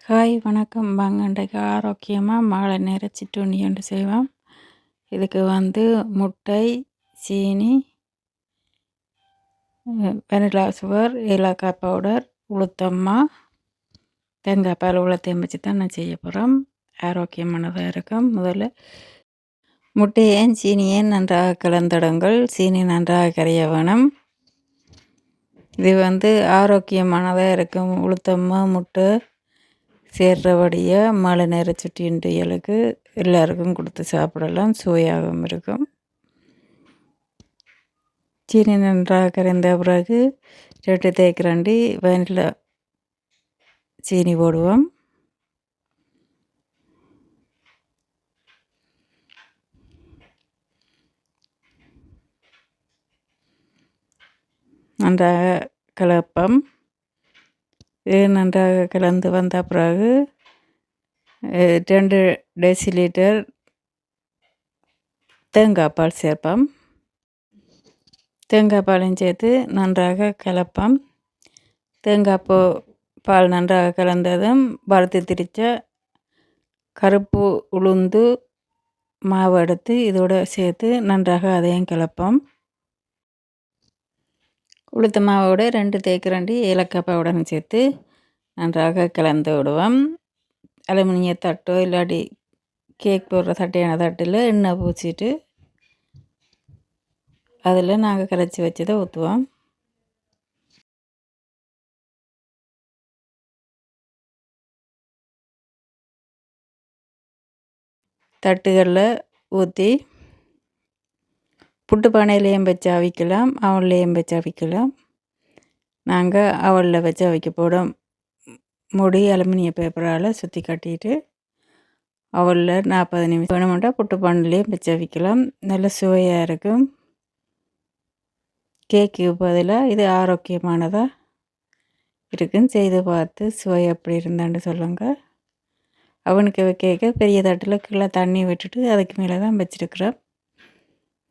Hi வணக்கம். வாங்க இன்றைக்கு ஆரோக்கியமாக மாலை நேர சிற்றுண்டி ஒன்று செய்வோம். இதுக்கு முட்டை, சீனி, வெனிலா சுகர், ஏலக்காய் பவுடர், உளுத்தம்மா, தேங்காய் பால் உளுத்தையும் வச்சு தான் நான் செய்ய போகிறோம். ஆரோக்கியமானதாக இருக்கும். முதல்ல முட்டையையும் சீனியையும் நன்றாக கலந்துடுங்கள். சீனி நன்றாக கரைய வேணும். இது ஆரோக்கியமானதாக இருக்கும். உளுத்தம்மா முட்டை சேர்றபடியாக மாலை நேர சிற்றுண்டிகளுக்கு எல்லாருக்கும் கொடுத்து சாப்பிடலாம். சுவையாகவும் இருக்கும். சீனி நன்றாக கரைந்த பிறகு 2 தேக்கரண்டி வெனிலா சீனி போடுவோம். நன்றாக கலப்பம். இது நன்றாக கலந்து வந்த பிறகு 2 டெசிலிட்டர் தேங்காய் பால் சேர்ப்போம். தேங்காய் பாலையும் சேர்த்து நன்றாக கலப்போம். தேங்காய் பால் நன்றாக கலந்ததும் வறுத்து திரித்த கருப்பு உளுந்து மாவு எடுத்து இதோடு சேர்த்து நன்றாக அதையும் கலப்போம். உளுத்த மாவோடு 2 தேக்கரண்டி ஏலக்காய் பவுடரும் சேர்த்து நன்றாக கலந்து விடுவோம். அலுமினிய தட்டோ இல்லாட்டி கேக் போடுற தட்டையான தட்டில் எண்ணெய் பூச்சிட்டு அதில் நாங்கள் கரைச்சி வச்சதை ஊற்றுவோம். தட்டுகளில் ஊற்றி புட்டு பானையிலையும் வச்சு அவிக்கலாம், அவல்லையும் வச்சு அவிக்கலாம். நாங்கள் அவலில் வச்சு அவிக்க போடும். மூடி அலுமினிய பேப்பரால் சுற்றி கட்டிட்டு அவலில் 40 நிமிஷம் வேணுமெண்டா புட்டு பானையிலையும் வச்சு அவிக்கலாம். நல்ல சுவையாக இருக்கும். கேக்கு பதிலாக இது ஆரோக்கியமானதாக இருக்குன்னு செய்து பார்த்து சுவை எப்படி இருந்தான்னு சொல்லுங்கள். அவனுக்கு கேட்க பெரிய தட்டில் கீழே தண்ணி விட்டுட்டு அதுக்கு மேலே தான் வச்சுருக்குறோம்.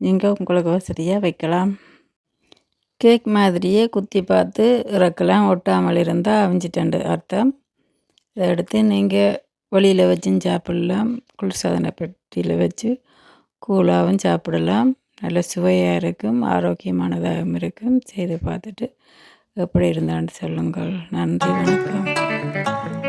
நீங்கள் உங்களுக்கு வசதியாக வைக்கலாம். கேக் மாதிரியே குத்தி பார்த்து இறக்கலாம். ஒட்டாமல் இருந்தால் அவிஞ்சிட்டண்டு அர்த்தம். இதை எடுத்து நீங்கள் வெளியில் வச்சும் சாப்பிடலாம். குளிர்சாதன பெட்டியில் வச்சு கூலாகவும் சாப்பிடலாம். நல்ல சுவையாக இருக்கும், ஆரோக்கியமானதாகவும் இருக்கும். செய்து பார்த்துட்டு எப்படி இருந்தான்னு சொல்லுங்கள். நன்றி, வணக்கம்.